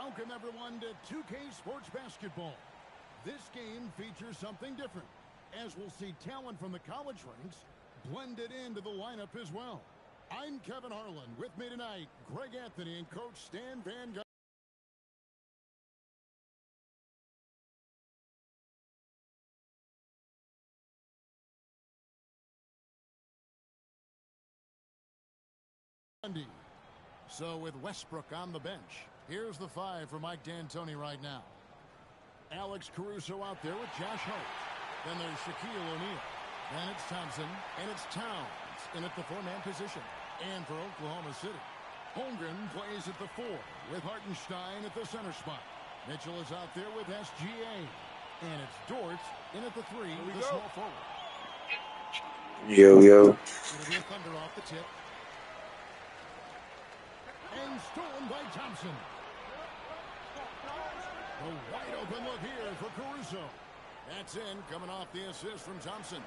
Welcome, everyone, to 2K Sports Basketball. This game features something different, as we'll see talent from the college ranks blended into the lineup as well. I'm Kevin Harlan. With me tonight, Greg Anthony and Coach Stan Van Gundy. So with Westbrook on the bench, here's the five for Mike D'Antoni right now. Alex Caruso out there with Josh Hart. Then there's Shaquille O'Neal. Then it's Thompson, and it's Towns in at the four-man position. And for Oklahoma City, Holmgren plays at the four with Hartenstein at the center spot. Mitchell is out there with SGA. And it's Dort in at the three, the small forward. Yo. It'll be a Thunder off the tip. And stolen by Thompson. A wide open look here for Caruso. That's in, coming off the assist from Thompson.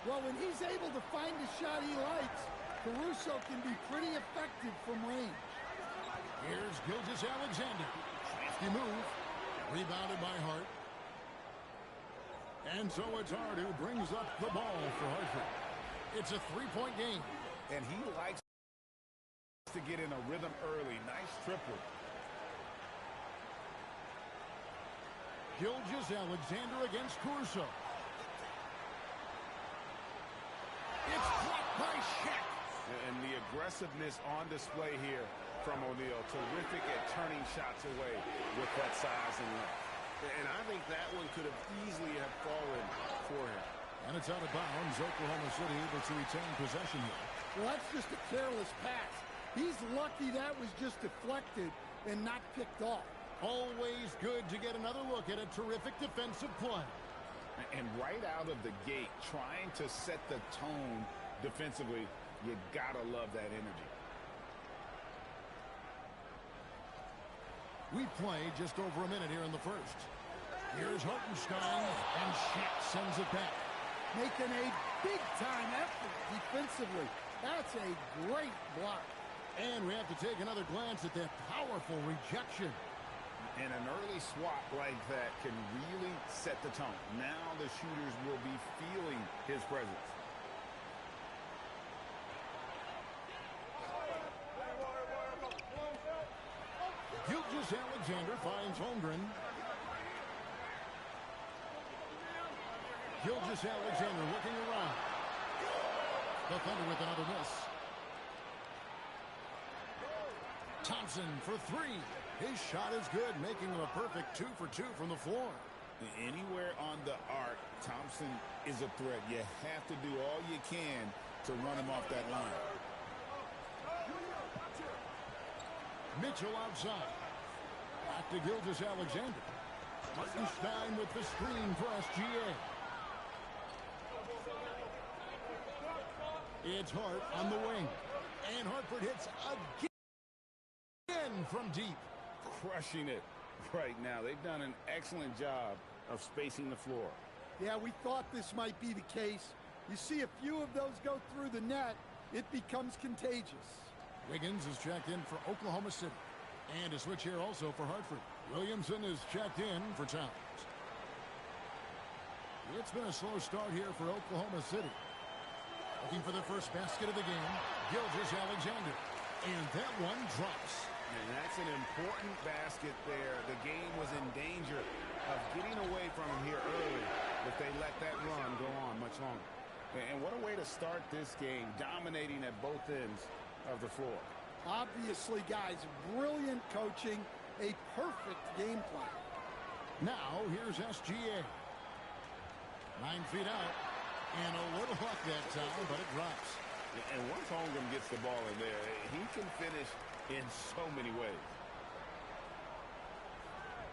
Well, when he's able to find the shot he likes, Caruso can be pretty effective from range. Here's Gilgeous-Alexander. Crafty move. Rebounded by Hart. And so it's Hart who brings up the ball for Hartford. It's a three-point game. And he likes to get in a rhythm early. Nice triple. Gilgeous-Alexander against Caruso. It's blocked by Shaq. And the aggressiveness on display here from O'Neal. Terrific at turning shots away with that size and length. And I think that one could have easily have fallen for him. And it's out of bounds. Oklahoma City able to retain possession here. Well, that's just a careless pass. He's lucky that was just deflected and not picked off. Always good to get another look at a terrific defensive play. And right out of the gate, trying to set the tone defensively, you gotta love that energy. We played just over a minute here in the first. Here's Hartenstein, and Shaq sends it back. Making a big-time effort defensively. That's a great block. And we have to take another glance at that powerful rejection. And an early swat like that can really set the tone. Now the shooters will be feeling his presence. Gilgeous-Alexander finds Holmgren. Gilgeous-Alexander looking around. The Thunder with another miss. Thompson for three. His shot is good, making him a perfect 2 for 2 from the floor. Anywhere on the arc, Thompson is a threat. You have to do all you can to run him off that line. Mitchell outside. Back to Gilgeous-Alexander. Hartenstein with the screen for SGA. It's Hart on the wing. And Hartford hits again from deep. Crushing it right now. They've done an excellent job of spacing the floor. Yeah, we thought this might be the case. You see a few of those go through the net, it becomes contagious. Wiggins is checked in for Oklahoma City. And a switch here also for Hartford. Williamson is checked in for Towns. It's been a slow start here for Oklahoma City. Looking for the first basket of the game, Gilgeous-Alexander. And that one drops. And that's an important basket there. The game was in danger of getting away from him here early if they let that run go on much longer. And what a way to start this game, dominating at both ends of the floor. Obviously, guys, brilliant coaching, a perfect game plan. Now, here's SGA. 9 feet out. And a little luck that time, but it drops. And once Holmgren gets the ball in there, he can finish in so many ways.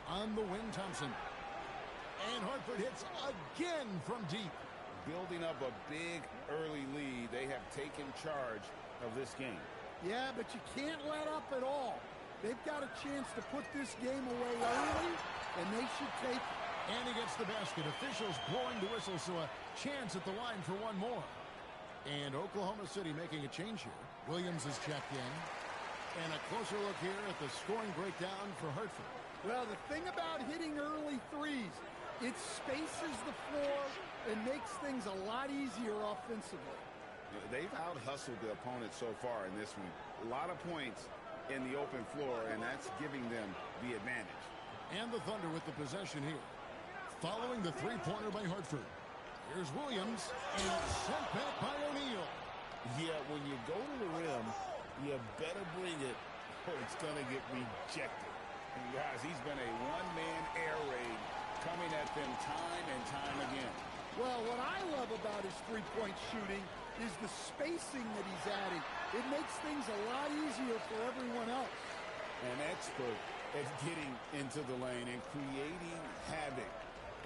On the wing, Thompson. And Hartford hits again from deep. Building up a big early lead. They have taken charge of this game. Yeah, but you can't let up at all. They've got a chance to put this game away early, and they should take it. And he gets the basket. Officials blowing the whistle, so a chance at the line for one more. And Oklahoma City making a change here. Williams is checked in. And a closer look here at the scoring breakdown for Hartford. Well, the thing about hitting early threes, it spaces the floor and makes things a lot easier offensively. They've out-hustled the opponent so far in this one. A lot of points in the open floor, and that's giving them the advantage. And the Thunder with the possession here. Following the three-pointer by Hartford. Here's Williams, and it's sent back by O'Neal. Yeah, when you go to the rim, you better bring it or it's going to get rejected. And guys, he's been a one-man air raid coming at them time and time again. Well, what I love about his three-point shooting is the spacing that he's adding. It makes things a lot easier for everyone else. An expert at getting into the lane and creating havoc.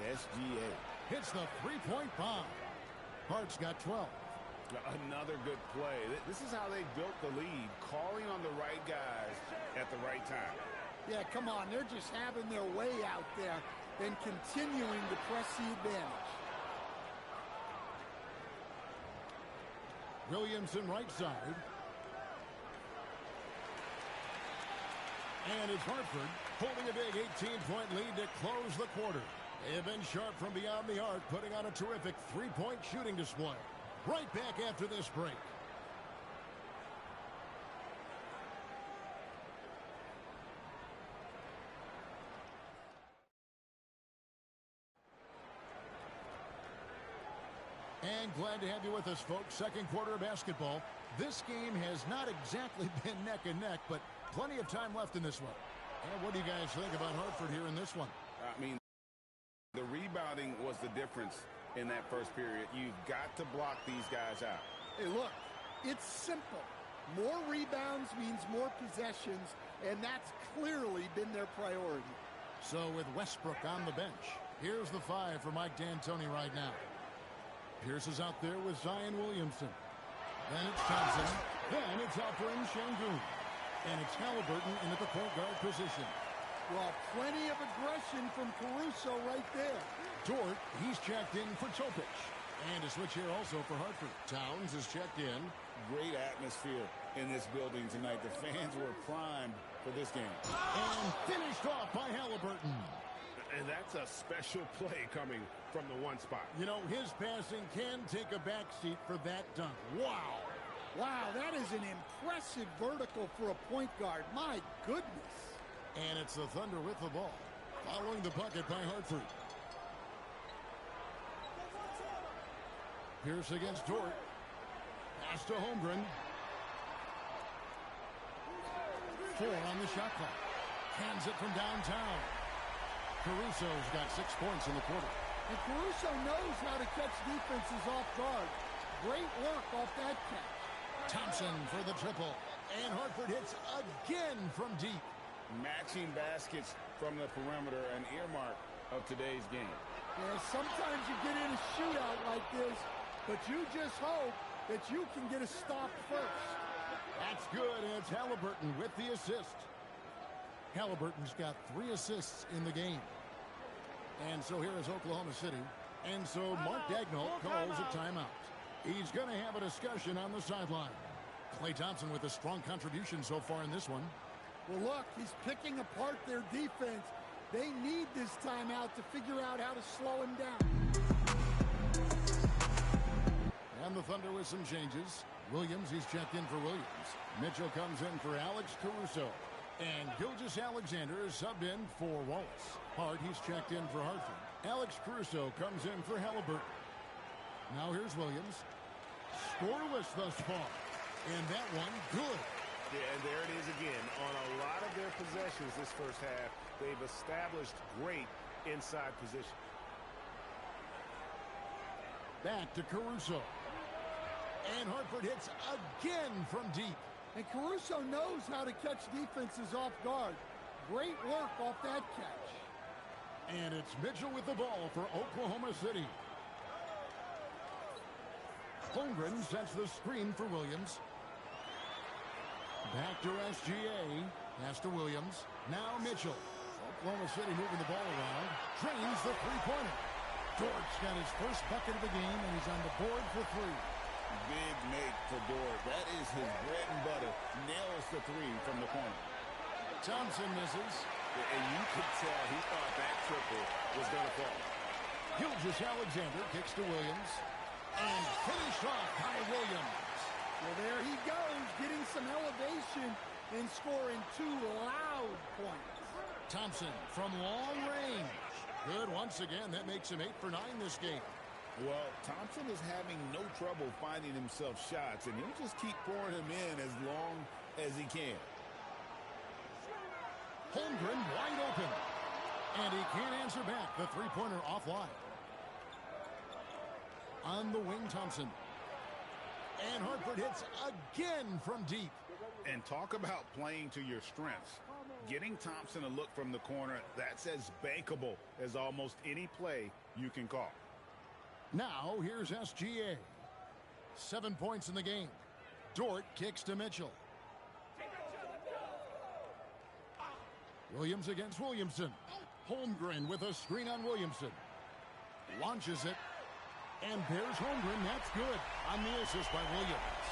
SGA. Hits the three-point bomb. Hart's got 12. Another good play. This is how they built the lead, calling on the right guys at the right time. Yeah, come on. They're just having their way out there and continuing to press the advantage. Williamson right side. And it's Hartford holding a big 18-point lead to close the quarter. They have been sharp from beyond the arc, putting on a terrific three-point shooting display. Right back after this break. And glad to have you with us, folks. Second quarter of basketball. This game has not exactly been neck and neck, but plenty of time left in this one. And what do you guys think about Hartford here in this one? I mean, the rebounding was the difference in that first period. You've got to block these guys out. Hey, look, it's simple. More rebounds means more possessions, and that's clearly been their priority. So with Westbrook on the bench, here's the five for Mike D'Antoni right now. Pierce is out there with Zion Williamson. Then it's Thompson. Then it's Alperen Şengün. And it's Halliburton in at the point guard position. Well, plenty of aggression from Caruso right there. Dort, he's checked in for Topic. And a switch here also for Hartford. Towns is checked in. Great atmosphere in this building tonight. The fans were primed for this game. And finished off by Halliburton. And that's a special play coming from the one spot. You know, his passing can take a backseat for that dunk. Wow. Wow, that is an impressive vertical for a point guard. My goodness. And it's the Thunder with the ball. Following the bucket by Hartford. Pierce against Dort. Pass to Holmgren. 4 on the shot clock. Hands it from downtown. Caruso's got 6 points in the quarter. And Caruso knows how to catch defenses off guard. Great work off that catch. Thompson for the triple. And Hartford hits again from deep. Matching baskets from the perimeter, an earmark of today's game. Yeah, sometimes you get in a shootout like this, but you just hope that you can get a stop first. That's good, and it's Halliburton with the assist. Halliburton's got 3 assists in the game. And so here is Oklahoma City. And so Mark Daigneault calls a timeout. He's going to have a discussion on the sideline. Klay Thompson with a strong contribution so far in this one. Well, look, he's picking apart their defense. They need this timeout to figure out how to slow him down. And the Thunder with some changes. Williams, he's checked in for Williams. Mitchell comes in for Alex Caruso. And Gilgeous-Alexander is subbed in for Wallace. Hart, he's checked in for Hartford. Alex Caruso comes in for Halliburton. Now here's Williams. Scoreless thus far. And that one, good. Yeah, and there it is again. On a lot of their possessions this first half, they've established great inside position. Back to Caruso. And Hartford hits again from deep. And Caruso knows how to catch defenses off guard. Great work off that catch. And it's Mitchell with the ball for Oklahoma City. Holmgren sets the screen for Williams. Back to SGA. Pass to Williams. Now Mitchell. Oklahoma City moving the ball around. Drains the three-pointer. Dort's got his first bucket of the game, and he's on the board for 3. Big make for Dort. That is his bread and butter. Nails the three from the corner. Thompson misses. And you could tell he thought that triple was going to fall. Gilgeous-Alexander kicks to Williams. And finished off by Williams. Well, there he goes, getting some elevation and scoring 2 loud points. Thompson from long range. Good once again. That makes him 8 for 9 this game. Well, Thompson is having no trouble finding himself shots, and he'll just keep pouring them in as long as he can. Holmgren wide open. And he can't answer back. The three-pointer offline. On the wing, Thompson. And Hartford hits again from deep. And talk about playing to your strengths. Getting Thompson a look from the corner, that's as bankable as almost any play you can call. Now, here's SGA. 7 points in the game. Dort kicks to Mitchell. Williams against Williamson. Holmgren with a screen on Williamson. Launches it. And there's Holmgren. That's good on the assist by Williams.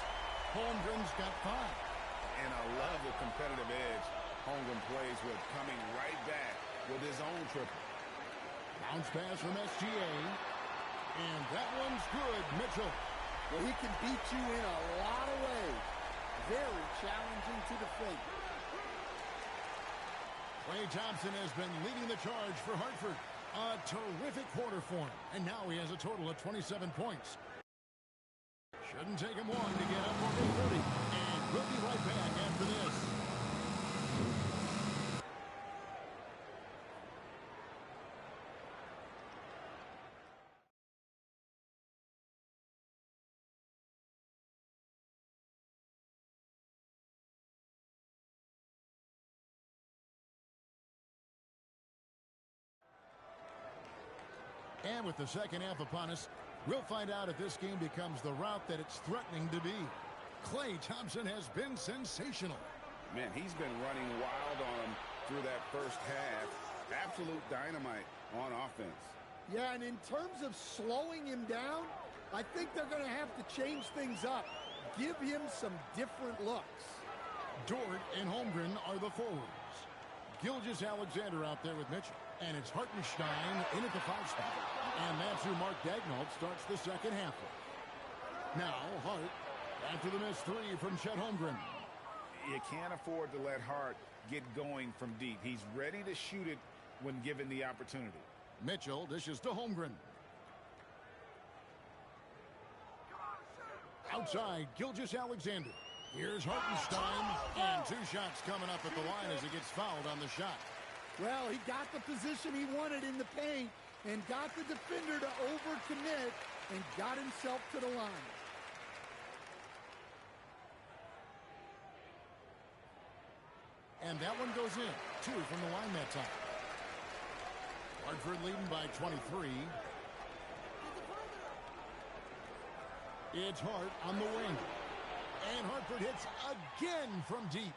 Holmgren's got 5. And I love the competitive edge Holmgren plays with, coming right back with his own triple. Bounce pass from SGA. And that one's good. Mitchell. Well, he can beat you in a lot of ways. Very challenging to defend. Klay Thompson has been leading the charge for Hartford. A terrific quarter for him. And now he has a total of 27 points. Shouldn't take him long to get up over 30. And we'll be right back after this. And with the second half upon us, we'll find out if this game becomes the route that it's threatening to be. Klay Thompson has been sensational. Man, he's been running wild on him through that first half. Absolute dynamite on offense. Yeah, and in terms of slowing him down, I think they're going to have to change things up. Give him some different looks. Dort and Holmgren are the forwards. Gilgeous-Alexander out there with Mitchell. And it's Hartenstein in at the 5 spot. And that's who Mark Daigneault starts the second half with. Now, Hart, after the missed 3 from Chet Holmgren. You can't afford to let Hart get going from deep. He's ready to shoot it when given the opportunity. Mitchell dishes to Holmgren. Outside, Gilgeous-Alexander. Here's Hartenstein. And 2 shots coming up at the line as he gets fouled on the shot. Well, he got the position he wanted in the paint and got the defender to overcommit and got himself to the line. And that one goes in. 2 from the line that time. Hartford leading by 23. It's Hart on the wing. And Hartford hits again from deep.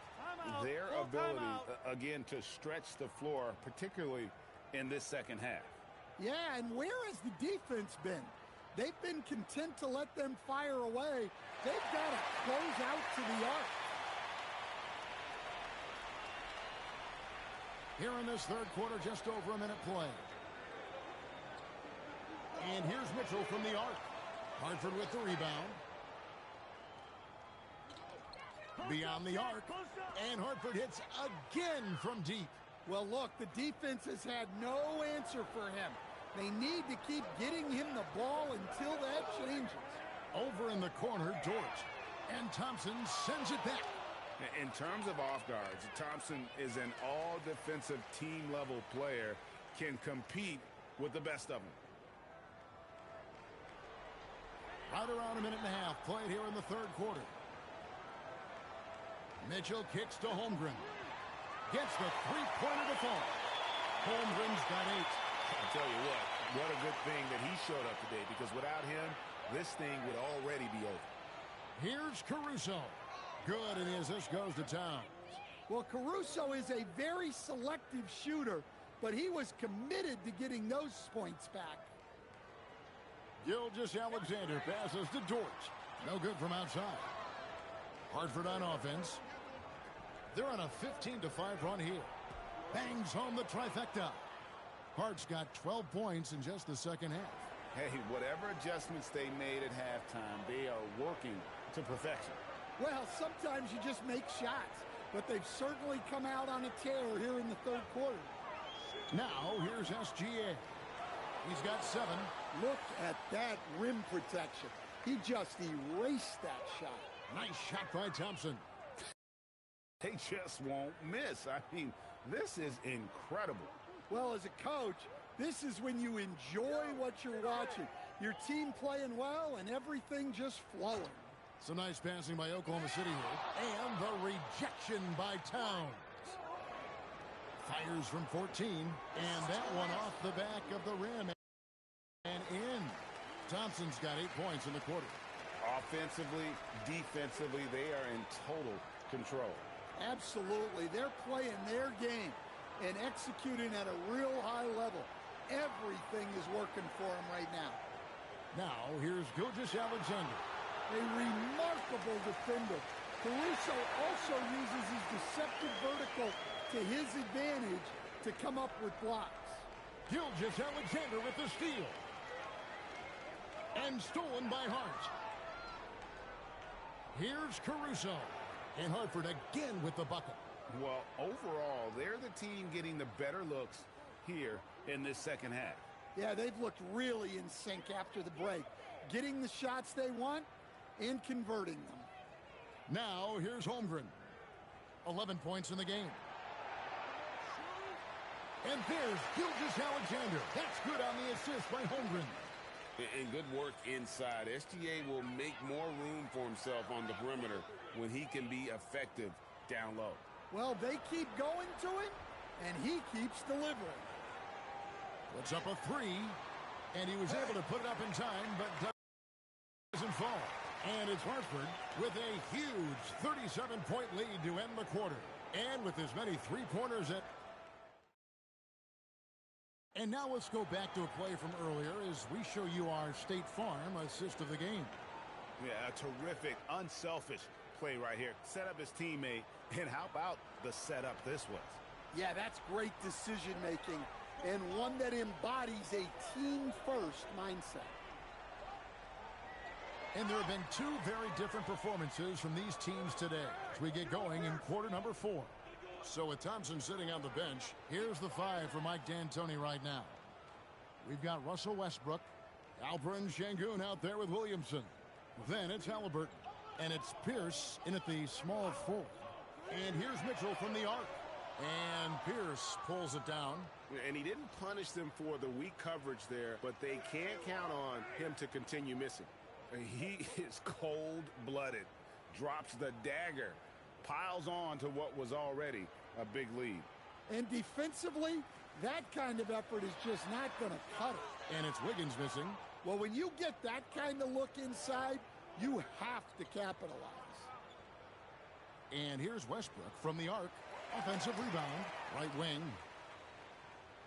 Their ability, again, to stretch the floor, particularly in this second half. Yeah, and where has the defense been? They've been content to let them fire away. They've got to close out to the arc. Here in this third quarter, just over a minute play. And here's Mitchell from the arc. Hartford with the rebound. Beyond the arc. And Hartford hits again from deep. Well, look, the defense has had no answer for him. They need to keep getting him the ball until that changes. Over in the corner, Dort. And Thompson sends it back. In terms of off guards, Thompson is an all-defensive team-level player, can compete with the best of them. Right around a minute and a half played here in the third quarter. Mitchell kicks to Holmgren. Gets the three-pointer to fall. Holmgren's got 8. I'll tell you what a good thing that he showed up today, because without him, this thing would already be over. Here's Caruso. Good, and the assist goes to Towns. Well, Caruso is a very selective shooter, but he was committed to getting those points back. Gilgeous-Alexander passes to Dort. No good from outside. Hartford on offense. They're on a 15-5 run here. Bangs home the trifecta. Hart's got 12 points in just the second half. Hey, whatever adjustments they made at halftime, they are working to perfection. Well, sometimes you just make shots, but they've certainly come out on a tear here in the third quarter. Now, here's SGA. He's got 7. Look at that rim protection. He just erased that shot. Nice shot by Thompson. They just won't miss. I mean, this is incredible. Well, as a coach, this is when you enjoy what you're watching. Your team playing well and everything just flowing. Some nice passing by Oklahoma City here. And the rejection by Towns. Fires from 14. And that one off the back of the rim. And in. Thompson's got 8 points in the quarter. Offensively, defensively, they are in total control. Absolutely. They're playing their game and executing at a real high level. Everything is working for them right now. Now, here's Gilgeous-Alexander. A remarkable defender. Caruso also uses his deceptive vertical to his advantage to come up with blocks. Gilgeous-Alexander with the steal. And stolen by Hart. Here's Caruso. And Hartford again with the bucket. Well, overall, they're the team getting the better looks here in this second half. Yeah, they've looked really in sync after the break. Getting the shots they want and converting them. Now, here's Holmgren. 11 points in the game. And there's Gilgeous-Alexander. That's good on the assist by Holmgren. And good work inside. SGA will make more room for himself on the perimeter when he can be effective down low. Well, they keep going to him, and he keeps delivering. Puts up a 3, and he was able to put it up in time, but doesn't fall. And it's Hartford with a huge 37-point lead to end the quarter. And with as many three-pointers at... And now let's go back to a play from earlier as we show you our State Farm assist of the game. Yeah, a terrific, unselfish play right here. Set up his teammate, and how about the setup this was? Yeah, that's great decision-making, and one that embodies a team-first mindset. And there have been 2 very different performances from these teams today as we get going in quarter number 4. So with Thompson sitting on the bench, here's the 5 for Mike D'Antoni right now. We've got Russell Westbrook, Alperen Şengün out there with Williamson. Then it's Halliburton, and it's Pierce in at the small forward. And here's Mitchell from the arc. And Pierce pulls it down. And he didn't punish them for the weak coverage there, but they can't count on him to continue missing. He is cold-blooded, drops the dagger, piles on to what was already a big lead. And defensively, that kind of effort is just not going to cut it. And it's Wiggins missing. Well, when you get that kind of look inside, you have to capitalize. And here's Westbrook from the arc. Offensive rebound, right wing.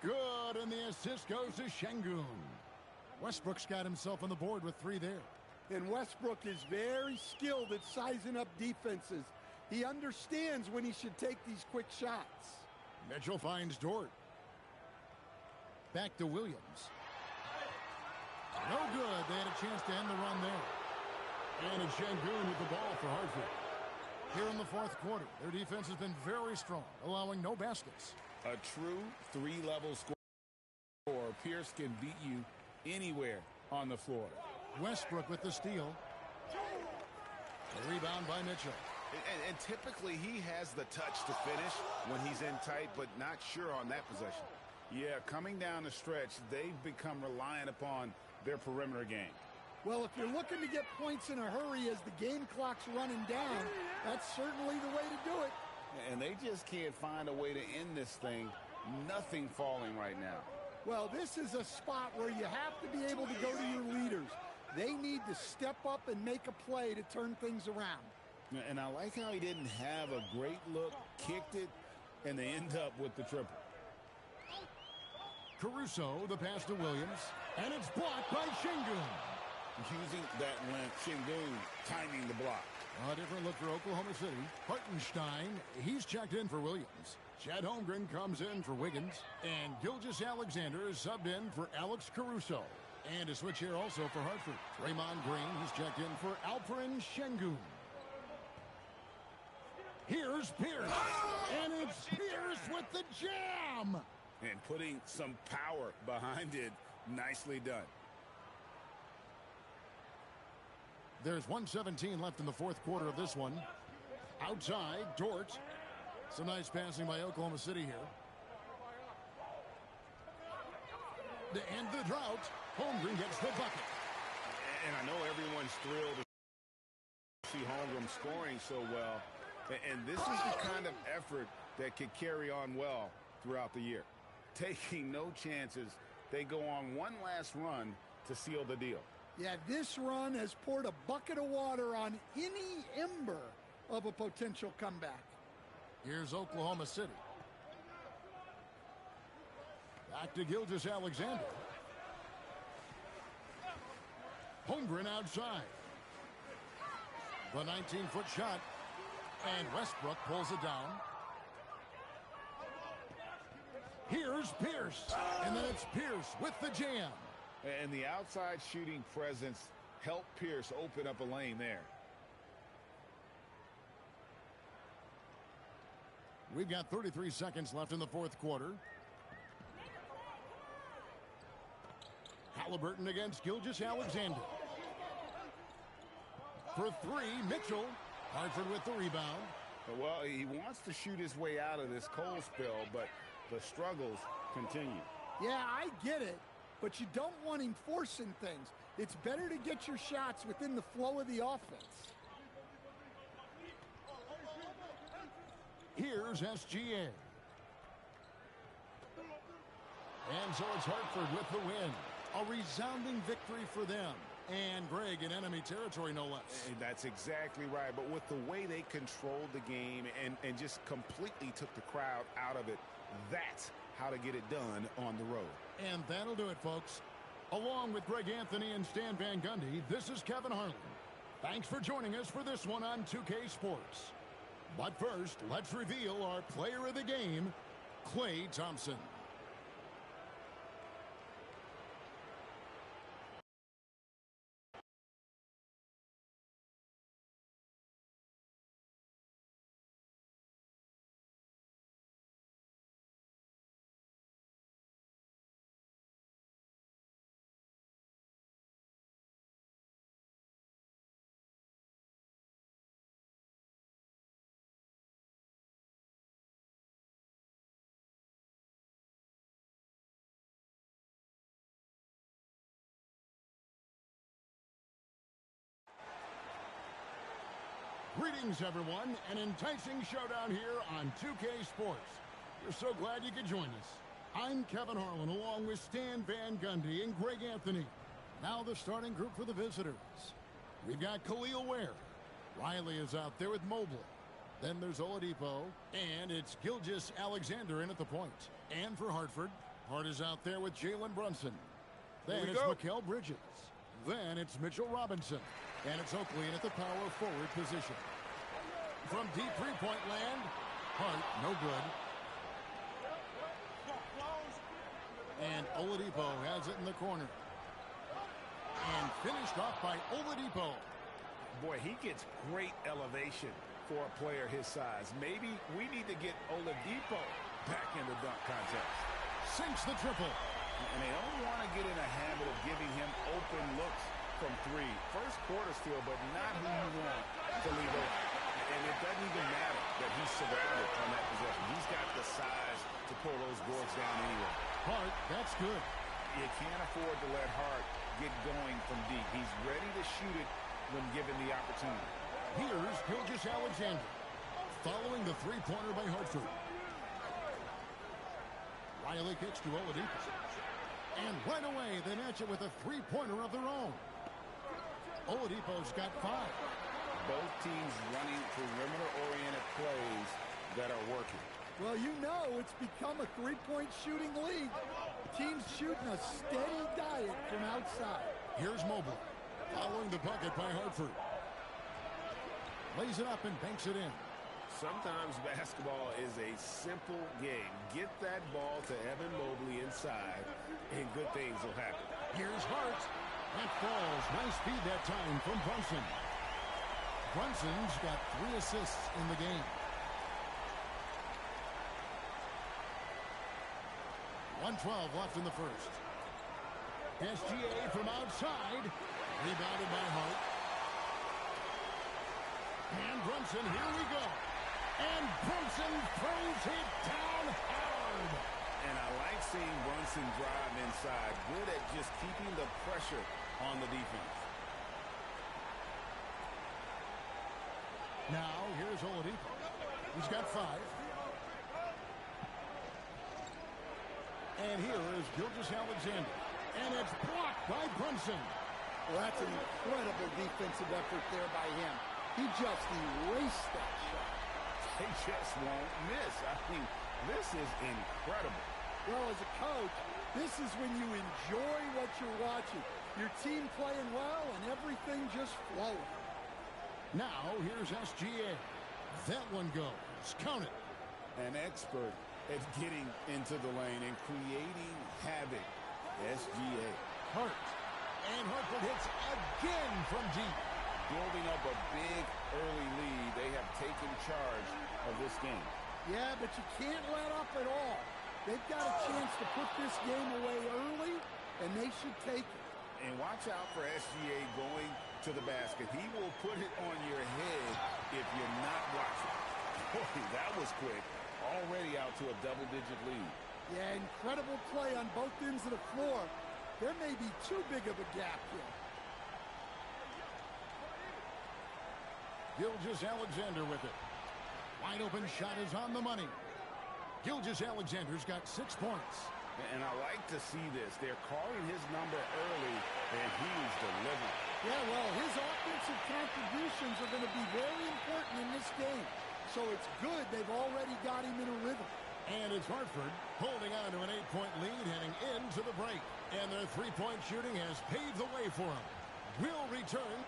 Good, and the assist goes to Şengün. Westbrook's got himself on the board with 3 there. And Westbrook is very skilled at sizing up defenses. He understands when he should take these quick shots. Mitchell finds Dort. Back to Williams. No good. They had a chance to end the run there. And it's Şengün with the ball for Hartford. Here in the 4th quarter, their defense has been very strong, allowing no baskets. A true 3-level score. Pierce can beat you anywhere on the floor. Westbrook with the steal. A rebound by Mitchell. And typically he has the touch to finish when he's in tight, but not sure on that possession. Yeah, coming down the stretch, they've become reliant upon their perimeter game. Well, if you're looking to get points in a hurry as the game clock's running down, that's certainly the way to do it. And they just can't find a way to end this thing. Nothing falling right now. Well, this is a spot where you have to be able to go to your leaders. They need to step up and make a play to turn things around. And I like how he didn't have a great look, kicked it, and they end up with the triple. Caruso, the pass to Williams, and it's blocked by Şengün. using that length. Shingun timing the block. A different look for Oklahoma City. Hartenstein, he's checked in for Williams. Chet Holmgren comes in for Wiggins. And Gilgeous-Alexander is subbed in for Alex Caruso. And a switch here also for Hartford. Draymond Green, he's checked in for Alperen Şengün. Here's Pierce. And it's Pierce with the jam. And putting some power behind it. Nicely done. There's 1:17 left in the fourth quarter of this one. Outside, Dort. Some nice passing by Oklahoma City here. To end the drought, Holmgren gets the bucket. And I know everyone's thrilled to see Holmgren scoring so well. And this is the kind of effort that could carry on well throughout the year. Taking no chances, they go on one last run to seal the deal. Yeah, this run has poured a bucket of water on any ember of a potential comeback. Here's Oklahoma City. Back to Gilgeous-Alexander. Holmgren outside. The 19-foot shot. And Westbrook pulls it down. Here's Pierce. And then it's Pierce with the jam. And the outside shooting presence helped Pierce open up a lane there. We've got 33 seconds left in the fourth quarter. Halliburton against Gilgeous-Alexander. For three, Mitchell. Hartford with the rebound. Well, he wants to shoot his way out of this cold spell, but the struggles continue. Yeah, I get it, but you don't want him forcing things. It's better to get your shots within the flow of the offense. Here's SGA. And so it's Hartford with the win. A resounding victory for them. And Greg in enemy territory, no less. And that's exactly right. But with the way they controlled the game and just completely took the crowd out of it, that's how to get it done on the road. And that'll do it, folks. Along with Greg Anthony and Stan Van Gundy, this is Kevin Harlan. Thanks for joining us for this one on 2K Sports. But first, let's reveal our player of the game, Klay Thompson. Greetings, everyone. An enticing showdown here on 2K Sports. We're so glad you could join us. I'm Kevin Harlan, along with Stan Van Gundy and Greg Anthony. Now the starting group for the visitors. We've got Khalil Ware. Riley is out there with Mobley. Then there's Oladipo, and it's Gilgeous-Alexander in at the point. And for Hartford, Hart is out there with Jalen Brunson. Then it's Mikal Bridges. Then it's Mitchell Robinson. And it's Oakley in at the power forward position. From deep three-point land, Hart, no good. And Oladipo has it in the corner. And finished off by Oladipo. Boy, he gets great elevation for a player his size. Maybe we need to get Oladipo back in the dunk contest. Sinks the triple. And they don't want to get in a habit of giving him open looks from three. First quarter still, but not who you want to leave open. And it doesn't even matter that he's surrounded on that possession. He's got the size to pull those boards down anyway. Hart, that's good. You can't afford to let Hart get going from deep. He's ready to shoot it when given the opportunity. Here's Gilgeous-Alexander, following the three-pointer by Hartford. Riley kicks to Oladipo. And right away, they match it with a three-pointer of their own. Oladipo's got 5. Both teams running perimeter-oriented plays that are working. Well, you know it's become a three-point shooting league. Teams shooting a steady diet from outside. Here's Mobley. Following the bucket by Hartford. Lays it up and banks it in. Sometimes basketball is a simple game. Get that ball to Evan Mobley inside, and good things will happen. Here's Hart. That falls. Nice feed that time from Brunson. Brunson's got 3 assists in the game. 1:12 left in the first. SGA from outside. Rebounded by Hart. And Brunson, here we go. And Brunson throws it down hard. And I like seeing Brunson drive inside. Good at just keeping the pressure on the defense. Now, here's Oladipo. He's got 5. And here is Gilgeous-Alexander. And it's blocked by Brunson. Well, that's an incredible defensive effort there by him. He just erased that shot. They just won't miss. I mean, this is incredible. Well, as a coach, this is when you enjoy what you're watching. Your team playing well and everything just flowing. Now, here's SGA. That one goes. Count it. An expert at getting into the lane and creating havoc. SGA. Hart. And Hartford hits again from deep. Building up a big early lead. They have taken charge of this game. Yeah, but you can't let up at all. They've got a chance to put this game away early, and they should take it. And watch out for SGA going to the basket. He will put it on your head if you're not watching. Boy, that was quick. Already out to a double-digit lead. Yeah, incredible play on both ends of the floor. There may be too big of a gap here. Gilgeous-Alexander with it. Wide open shot is on the money. Gilgeous-Alexander's got 6 points. And I like to see this. They're calling his number early, and he's delivering. Yeah, well, his offensive contributions are going to be very important in this game. So it's good they've already got him in a rhythm. And it's Hartford holding on to an 8-point lead heading into the break. And their 3-point shooting has paved the way for them. We'll return.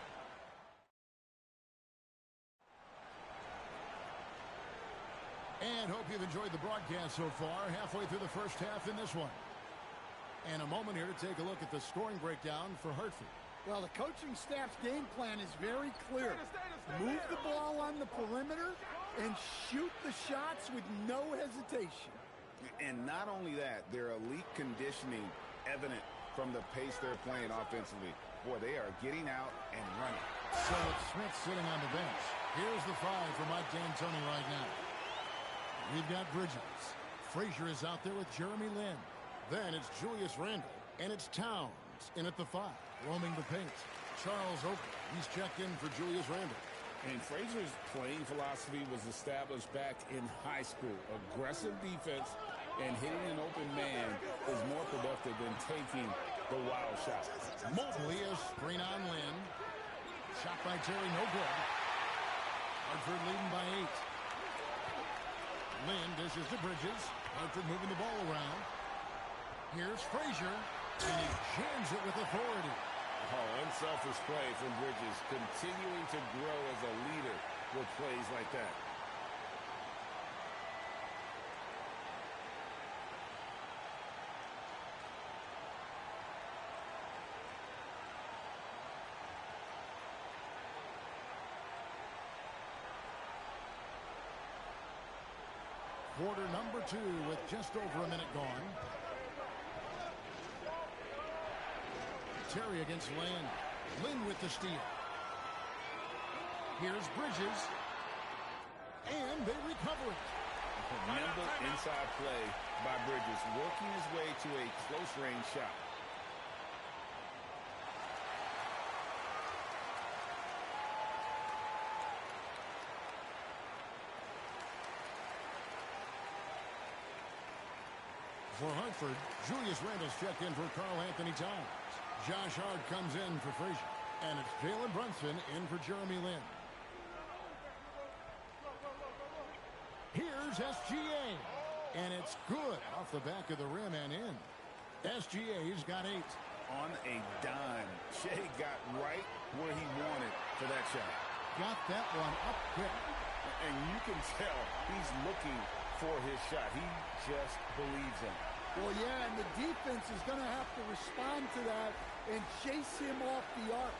And hope you've enjoyed the broadcast so far. Halfway through the first half in this one. And a moment here to take a look at the scoring breakdown for Hartford. Well, the coaching staff's game plan is very clear. Move the ball on the perimeter and shoot the shots with no hesitation. And not only that, their elite conditioning evident from the pace they're playing offensively. Boy, they are getting out and running. So it's Smith sitting on the bench. Here's the 5 for Mike D'Antoni right now. We've got Bridges. Frazier is out there with Jeremy Lin. Then it's Julius Randle. And it's Towns in at the 5, roaming the paint. Charles Oakley. He's checked in for Julius Randle. And Frazier's playing philosophy was established back in high school. Aggressive defense and hitting an open man is more productive than taking the wild shot. Mobley is screen on Lin. Shot by Terry, no good. Hartford leading by 8. Lin dishes to Bridges. Hartford moving the ball around. Here's Frazier, and he jams it with authority. Oh, unselfish play from Bridges, continuing to grow as a leader with plays like that. Quarter number 2 with just over a minute gone. Terry against Lin. Lin with the steal. Here's Bridges. And they recover it. Nimble inside play by Bridges, working his way to a close-range shot. For Hartford, Julius Randle's checked in for Karl Anthony Towns. Josh Hart comes in for Frazier. And it's Jalen Brunson in for Jeremy Lin. Here's SGA. And it's good off the back of the rim and in. SGA's got 8. on a dime. Shea got right where he wanted for that shot. Got that one up quick. And you can tell he's looking for his shot. He just believes in it. Well, yeah, and the defense is going to have to respond to that and chase him off the arc.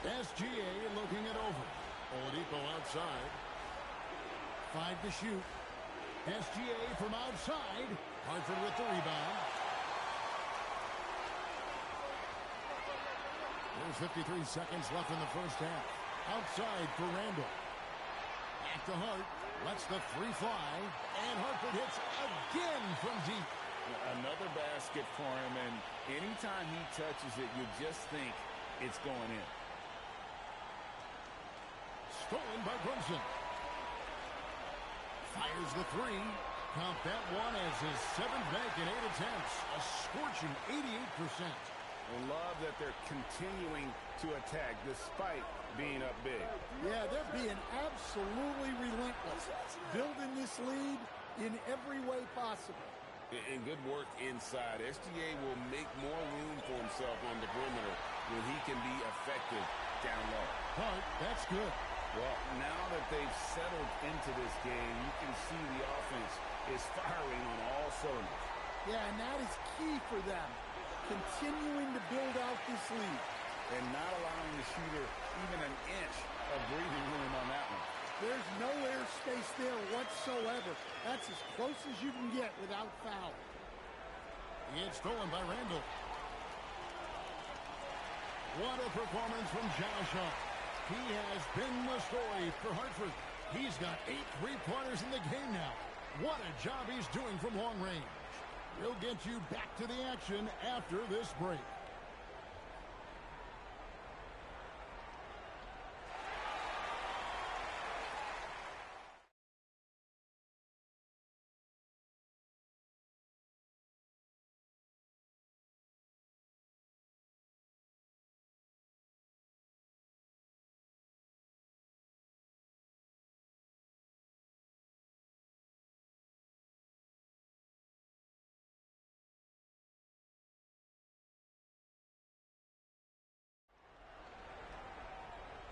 SGA looking it over. Oladipo outside. 5 to shoot. SGA from outside. Hartford with the rebound. There's 53 seconds left in the first half. Outside for Randall. Back to Hart. Lets the three fly. And Hartford hits again from deep. Another basket for him, and anytime he touches it, you just think it's going in. Stolen by Brunson. Fires the three. Count that one as his 7th make in 8 attempts. A scorching 88%. I love that they're continuing to attack despite being up big. Yeah, they're being absolutely relentless. Building this lead in every way possible. And good work inside. SGA will make more room for himself on the perimeter when he can be effective down low. Hart, that's good. Well, now that they've settled into this game, you can see the offense is firing on all cylinders. Yeah, and that is key for them. Continuing to build out this lead. And not allowing the shooter even an inch of breathing room on that one. There's no airspace there whatsoever. That's as close as you can get without foul. It's stolen by Randall. What a performance from Josh Hart. He has been the story for Hartford. He's got 8 3-pointers in the game now. What a job he's doing from long range. We'll get you back to the action after this break.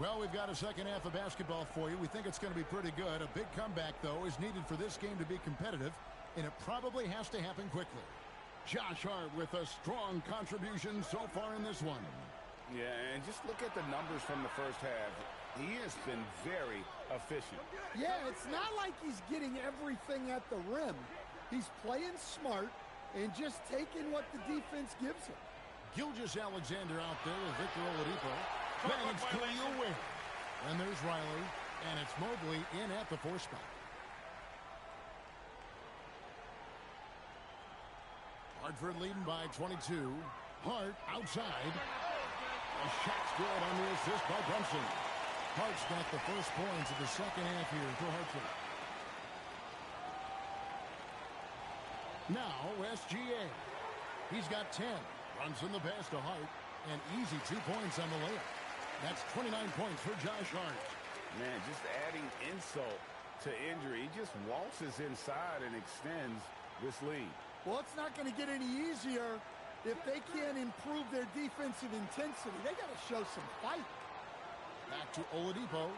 Well, we've got a second half of basketball for you. We think it's going to be pretty good. A big comeback, though, is needed for this game to be competitive, and it probably has to happen quickly. Josh Hart with a strong contribution so far in this one. Yeah, and just look at the numbers from the first half. He has been very efficient. Yeah, it's not like he's getting everything at the rim. He's playing smart and just taking what the defense gives him. Gilgeous-Alexander out there with Victor Oladipo. Then it's Khalil Ware. And there's Riley. And it's Mobley in at the 4 spot. Hartford leading by 22. Hart outside. A shot's good on the assist by Brunson. Hart's got the first points of the second half here for Hartford. Now SGA. He's got 10. Brunson the pass to Hart. And easy 2 points on the layup. That's 29 points for Josh Hart. Man, just adding insult to injury. He just waltzes inside and extends this lead. Well, it's not going to get any easier if they can't improve their defensive intensity. They got to show some fight. Back to Oladipo.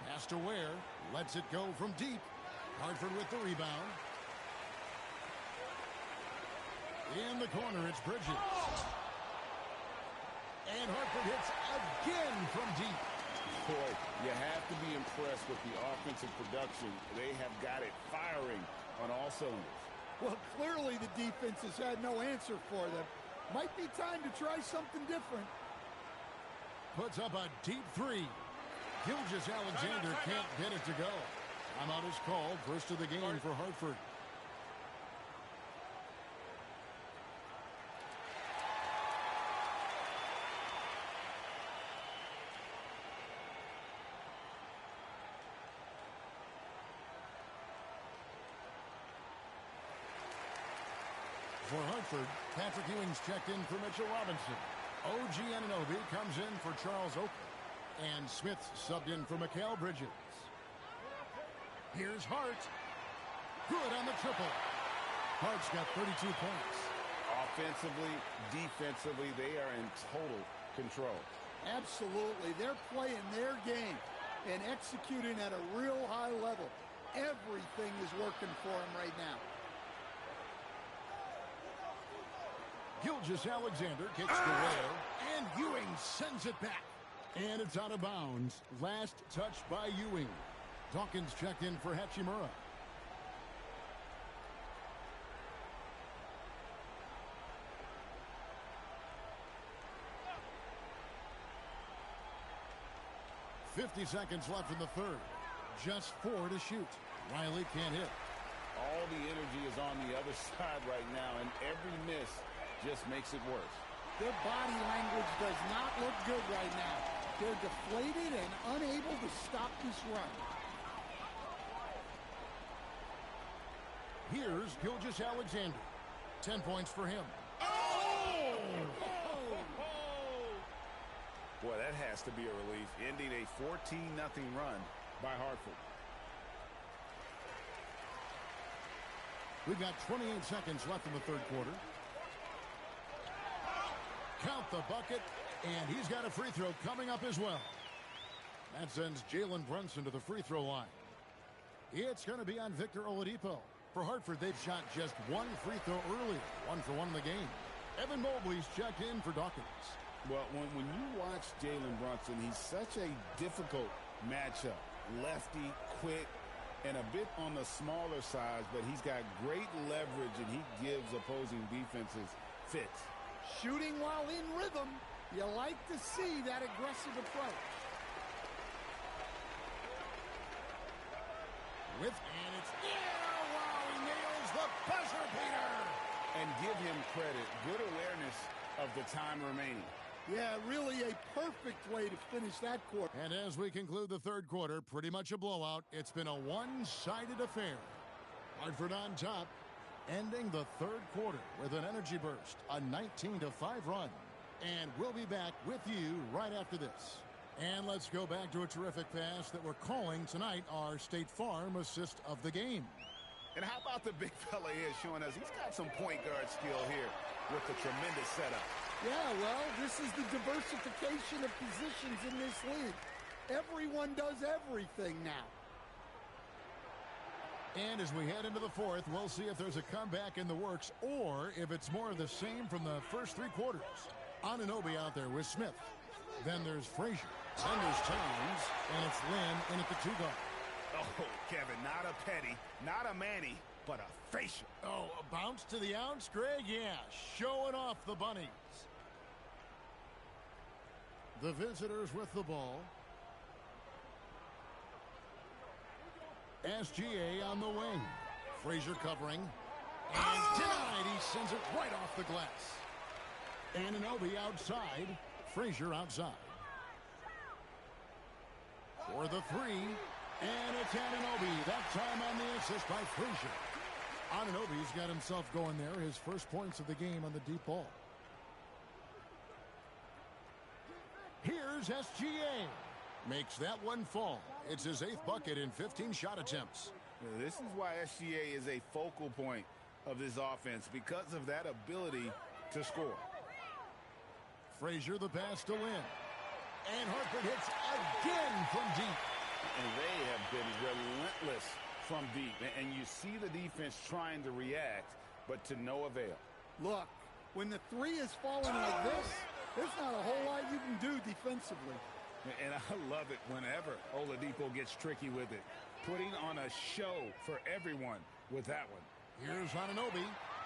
Pass to Ware. Lets it go from deep. Hartford with the rebound. In the corner, it's Bridges. And Hartford hits again from deep. Boy, you have to be impressed with the offensive production. They have got it firing on all cylinders. Well, clearly the defense has had no answer for them. Might be time to try something different. Puts up a deep 3. Gilgeous-Alexander can't get it to go. Timeout is called. First of the game for Hartford. For Hartford, Patrick Ewing's checked in for Mitchell Robinson. OG Anunoby comes in for Charles Oakley. And Smith's subbed in for Mikal Bridges. Here's Hart. Good on the triple. Hart's got 32 points. Offensively, defensively, they are in total control. Absolutely. They're playing their game and executing at a real high level. Everything is working for them right now. Gilgeous-Alexander kicks the rail, and Ewing sends it back. And it's out of bounds. Last touch by Ewing. Dawkins checked in for Hachimura. .50 seconds left in the third. Just 4 to shoot. Riley can't hit. All the energy is on the other side right now, and every miss just makes it worse. Their body language does not look good right now. They're deflated and unable to stop this run. Here's Gilgeous-Alexander. 10 points for him. Boy, that has to be a relief, ending a 14-0 run by Hartford. We've got 28 seconds left in the third quarter. Count the bucket, and he's got a free throw coming up as well. That sends Jalen Brunson to the free throw line. It's going to be on Victor Oladipo. For Hartford, they've shot just 1 free throw earlier, 1 for 1 in the game. Evan Mobley's checked in for Dawkins. Well, when you watch Jalen Brunson, he's such a difficult matchup. Lefty, quick, and a bit on the smaller size, but he's got great leverage, and he gives opposing defenses fits. Shooting while in rhythm. You like to see that aggressive approach. And it's wow, he nails the buzzer beater. And give him credit. Good awareness of the time remaining. Yeah, really a perfect way to finish that quarter. And as we conclude the third quarter, pretty much a blowout. It's been a one-sided affair. Hartford on top, ending the third quarter with an energy burst, a 19-5 run. And we'll be back with you right after this. And let's go back to a terrific pass that we're calling tonight our State Farm assist of the game. And how about the big fella here showing us he's got some point guard skill here with the tremendous setup. Yeah, well, this is the diversification of positions in this league. Everyone does everything now. And as we head into the fourth, we'll see if there's a comeback in the works or if it's more of the same from the first 3 quarters. Anunoby out there with Smith. Then there's Frazier. Then there's Towns. And it's Lynn in at the 2 guard. Oh, Kevin, not a Petty, not a Manny, but a facial. Oh, a bounce to the ounce, Greg? Yeah, showing off the bunnies. The visitors with the ball. SGA on the wing. Frazier covering. And denied. He sends it right off the glass. Anunoby outside. Frazier outside. For the 3. And it's Anunoby. That time on the assist by Frazier. Anunoby's got himself going there. His first points of the game on the deep ball. Here's SGA. Makes that one fall. It's his 8th bucket in 15 shot attempts. This is why SGA is a focal point of this offense, because of that ability to score. Frazier the pass to Lynn. And Hartford hits again from deep. And they have been relentless from deep. And you see the defense trying to react, but to no avail. Look, when the 3 is falling like this, there's not a whole lot you can do defensively. And I love it whenever Oladipo gets tricky with it. Putting on a show for everyone with that one. Here's Anunoby.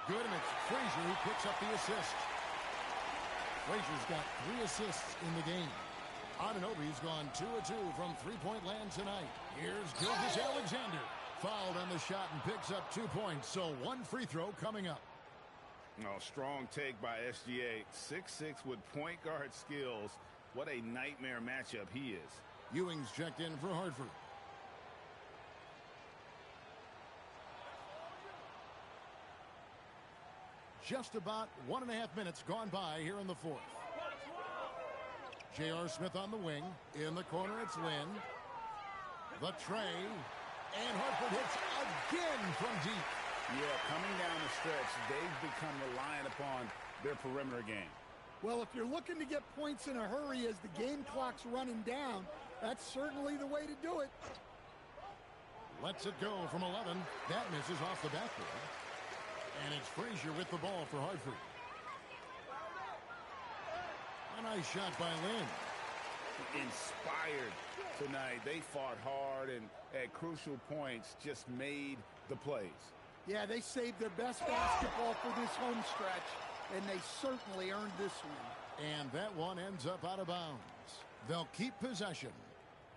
Good, and it's Frazier who picks up the assist. Frazier's got 3 assists in the game. Anunoby's gone 2 of 2 from three-point land tonight. Here's Gilgeous-Alexander. Fouled on the shot and picks up 2 points, so 1 free throw coming up. Oh, strong take by SGA. 6'6" with point guard skills. What a nightmare matchup he is. Ewing's checked in for Hartford. Just about 1.5 minutes gone by here in the fourth. J.R. Smith on the wing. In the corner, it's Lynn. The tray. And Hartford hits again from deep. Yeah, coming down the stretch, they've become reliant upon their perimeter game. Well, if you're looking to get points in a hurry as the game clock's running down, that's certainly the way to do it. Lets it go from 11. That misses off the backboard. And it's Frazier with the ball for Hartford. A nice shot by Lynn. Inspired tonight. They fought hard and at crucial points just made the plays. Yeah, they saved their best basketball for this home stretch, and they certainly earned this one. And that one ends up out of bounds. They'll keep possession.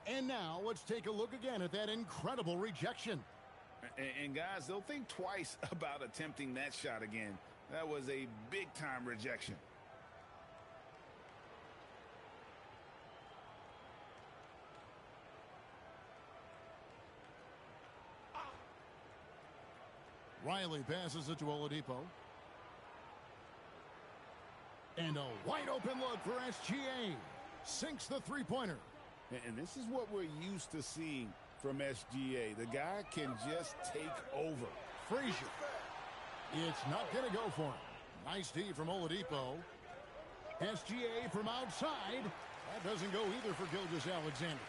And now let's take a look again at that incredible rejection. And guys, they'll think twice about attempting that shot again. That was a big-time rejection. Riley passes it to Oladipo. And a wide open look for SGA. Sinks the three-pointer. And this is what we're used to seeing from SGA. The guy can just take over. Frazier. It's not going to go for him. Nice D from Oladipo. SGA from outside. That doesn't go either for Gilgeous-Alexander.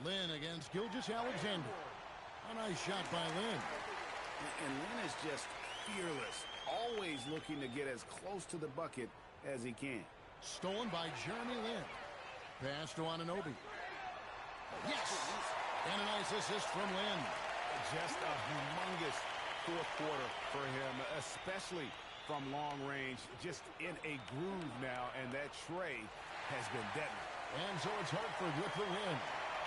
Lynn against Gilgeous-Alexander. A nice shot by Lynn. And Lynn is just fearless. Always looking to get as close to the bucket as he can. Stolen by Jeremy Lin. Pass to Anunoby. Yes! And a nice assist from Lin. Just a humongous fourth quarter for him, especially from long range. Just in a groove now, and that tray has been deadly. And so it's Hartford with the win.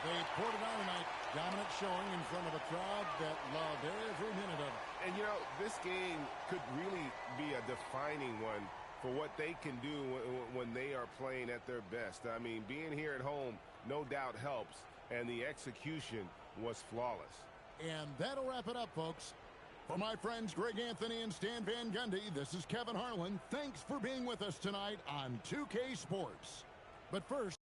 They poured it on tonight. Dominant showing in front of a crowd that loved every minute of it. And, you know, this game could really be a defining one for what they can do when they are playing at their best. I mean, being here at home no doubt helps, and the execution was flawless. And that'll wrap it up, folks. For my friends Greg Anthony and Stan Van Gundy, this is Kevin Harlan. Thanks for being with us tonight on 2K Sports. But first,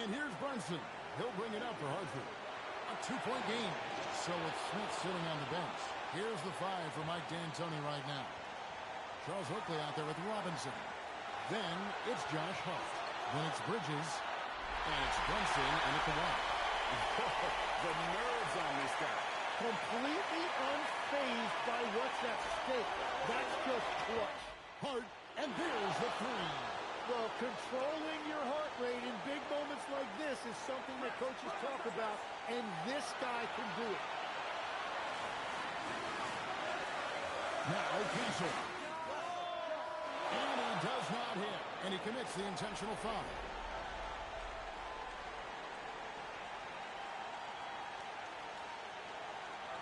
and here's Brunson. He'll bring it up for Hartford. A two-point game. So with Smith sitting on the bench, here's the 5 for Mike D'Antoni right now. Charles Oakley out there with Robinson. Then it's Josh Hart. Then it's Bridges. And it's Brunson, and it's the one. The nerves on this guy. Completely unfazed by what's at stake. That's just clutch. Hart, and there's the 3. Well, controlling your heart rate in big moments like this is something that coaches talk about, and this guy can do it. Now Castle. And he does not hit, and he commits the intentional foul.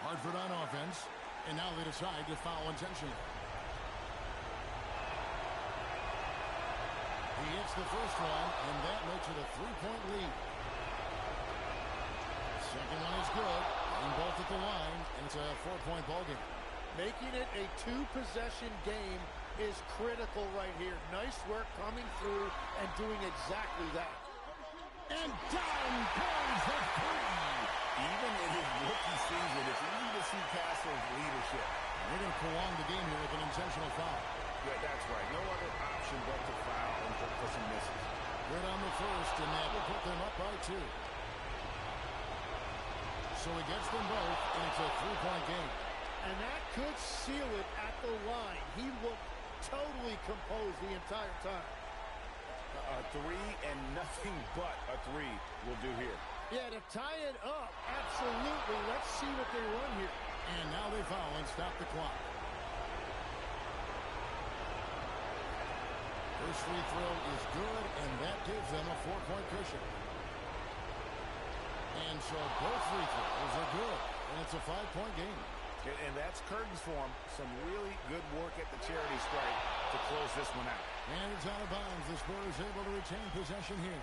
Hartford on offense, and now they decide to foul intentionally. He hits the first one, and that makes it a 3-point lead. Second one is good, and both at the line, and it's a 4-point ball game. Making it a 2-possession game is critical right here. Nice work coming through and doing exactly that. And down goes the 3. Even in his rookie season, it's easy to see Castle's leadership. They're going to prolong the game here with an intentional foul. Yeah, that's right. No other option but to foul and look for some misses. Good on the first, and that will put them up by 2. So he gets them both, and it's a 3-point game. And that could seal it at the line. He looked totally composed the entire time. A 3 and nothing but a 3 will do here. Yeah, to tie it up, absolutely. Let's see what they run here. And now they foul and stop the clock. First free throw is good, and that gives them a 4-point cushion. And so both free throws are good, and it's a 5-point game. And that's curtains for him. Some really good work at the charity stripe to close this one out. And it's out of bounds. The Spurs able to retain possession here.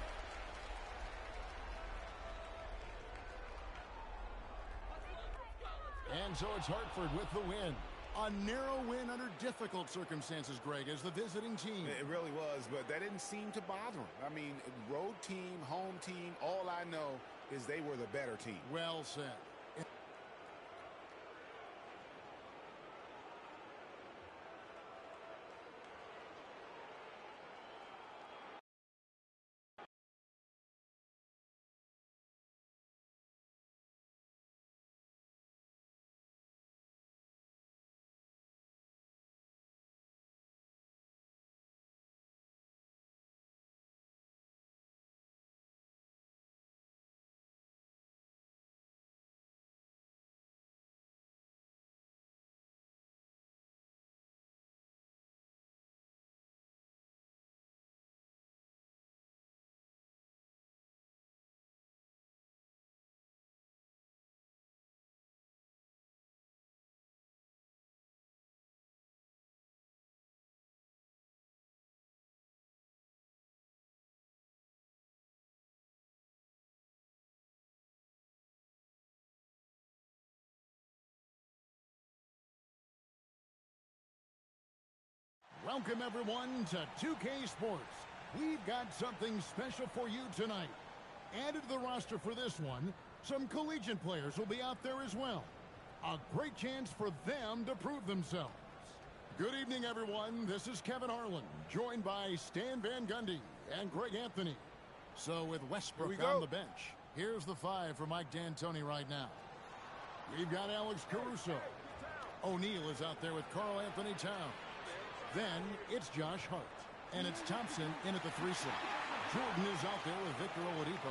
And so it's Hartford with the win. A narrow win under difficult circumstances, Greg, as the visiting team. It really was, but that didn't seem to bother him. I mean, road team, home team, all I know is they were the better team. Well said. Welcome, everyone, to 2K Sports. We've got something special for you tonight. Added to the roster for this one, some collegiate players will be out there as well. A great chance for them to prove themselves. Good evening, everyone. This is Kevin Harlan, joined by Stan Van Gundy and Greg Anthony. So with Westbrook on the bench, here's the 5 for Mike D'Antoni right now. We've got Alex Caruso. O'Neal is out there with Karl Anthony Towns. Then it's Josh Hart. And it's Thompson in at the 3 slot. Jordan is out there with Victor Oladipo.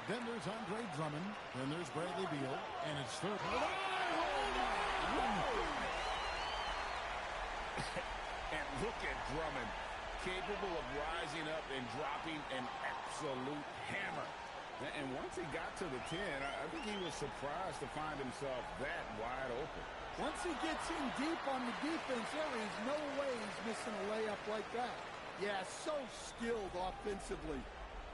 Then there's Andre Drummond. Then there's Bradley Beal. And it's third. And look at Drummond, capable of rising up and dropping an absolute hammer. And once he got to the 10, I think he was surprised to find himself that wide open. Once he gets in deep on the defense, there is no way he's missing a layup like that. Yeah, so skilled offensively.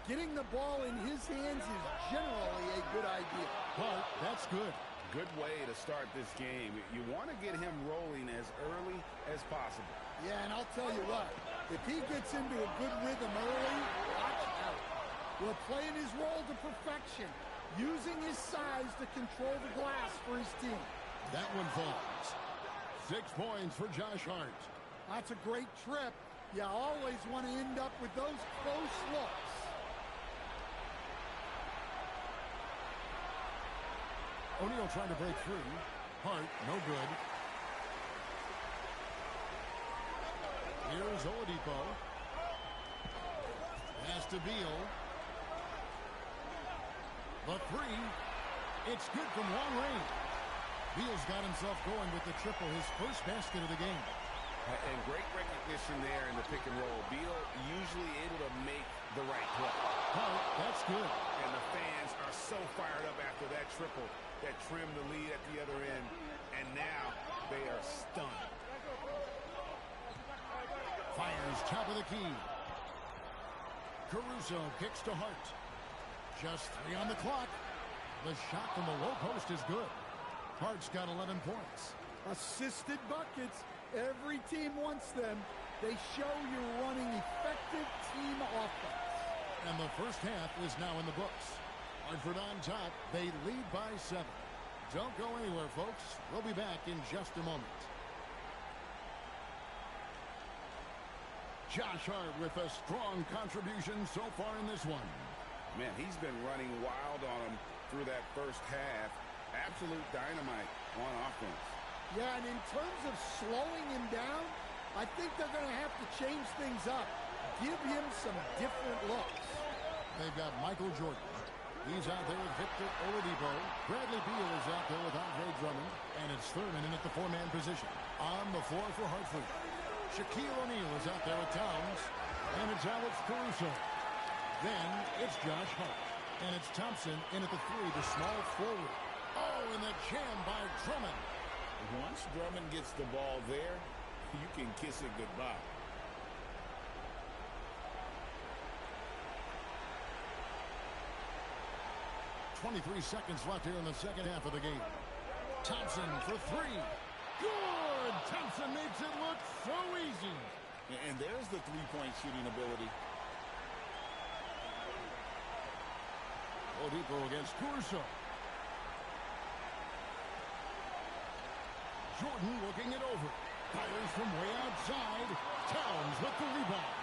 Getting the ball in his hands is generally a good idea. But that's good. Good way to start this game. You want to get him rolling as early as possible. Yeah, and I'll tell you what, if he gets into a good rhythm early, watch out. Well, playing his role to perfection. using his size to control the glass for his team. That one falls. 6 points for Josh Hart. That's a great trip. You always want to end up with those close looks. O'Neal trying to break through. Hart, no good. Here's Oladipo. Pass to Beal. The three. It's good from long range. Beal's got himself going with the triple, his first basket of the game. And great recognition there in the pick and roll. Beal usually able to make the right play. Hart, that's good. And the fans are so fired up after that triple that trimmed the lead at the other end. And now they are stunned. Fires top of the key. Caruso kicks to Hart. Just 3 on the clock. The shot from the low post is good. Hart's got 11 points. Assisted buckets. Every team wants them. They show you're running effective team offense. And the first half is now in the books. Hartford on top. They lead by 7. Don't go anywhere, folks. We'll be back in just a moment. Josh Hart with a strong contribution so far in this one. Man, he's been running wild on him through that first half. Absolute dynamite on offense. Yeah, and in terms of slowing him down, I think they're going to have to change things up. Give him some different looks. They've got Michael Jordan. He's out there with Victor Oladipo. Bradley Beal is out there with Andre Drummond. And it's Thurman in at the 4-man position. On the floor for Hartford. Shaquille O'Neal is out there with Towns. And it's Alex Caruso. Then it's Josh Hart. And it's Thompson in at the 3, the small forward. Oh, and the jam by Drummond. Once Drummond gets the ball there, you can kiss it goodbye. .23 seconds left here in the second half of the game. Thompson for 3. Good! Thompson makes it look so easy. And there's the three-point shooting ability. Oladipo against Caruso. Jordan looking it over. Fires from way outside. Towns with the rebound.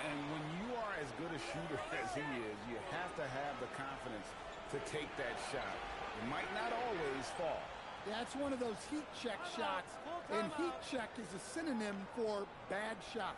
And when you are as good a shooter as he is, you have to have the confidence to take that shot. It might not always fall. That's one of those heat check shots, and heat check is a synonym for bad shot.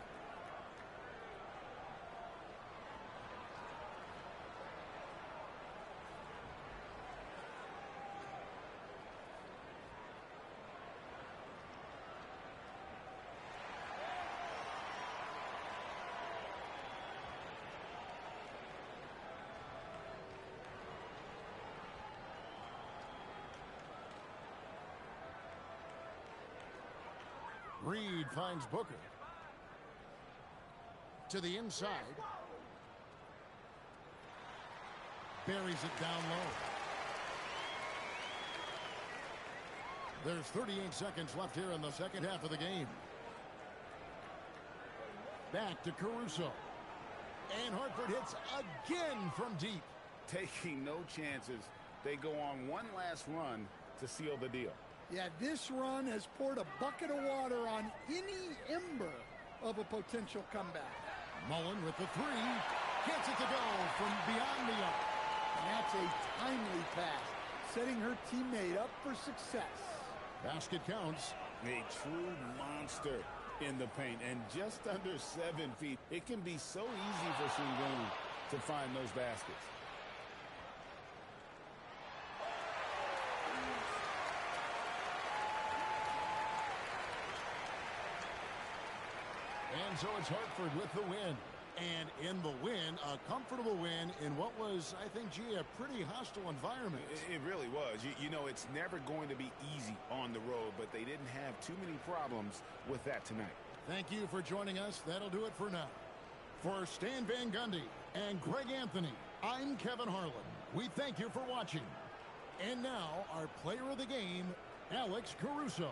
Reed finds Booker. To the inside. Buries it down low. There's 38 seconds left here in the second half of the game. Back to Caruso. And Hartford hits again from deep. Taking no chances. They go on one last run to seal the deal. Yeah, this run has poured a bucket of water on any ember of a potential comeback. Mullen with the 3. Gets it to go from beyond the arc. And that's a timely pass, setting her teammate up for success. Basket counts. A true monster in the paint. And just under 7 feet. It can be so easy for Sengun to find those baskets. And so it's Hartford with the win. And in the win, a comfortable win in what was, I think, gee, a pretty hostile environment. It really was. You know, it's never going to be easy on the road, but they didn't have too many problems with that tonight. Thank you for joining us. That'll do it for now. For Stan Van Gundy and Greg Anthony, I'm Kevin Harlan. We thank you for watching. And now, our player of the game, Alex Caruso.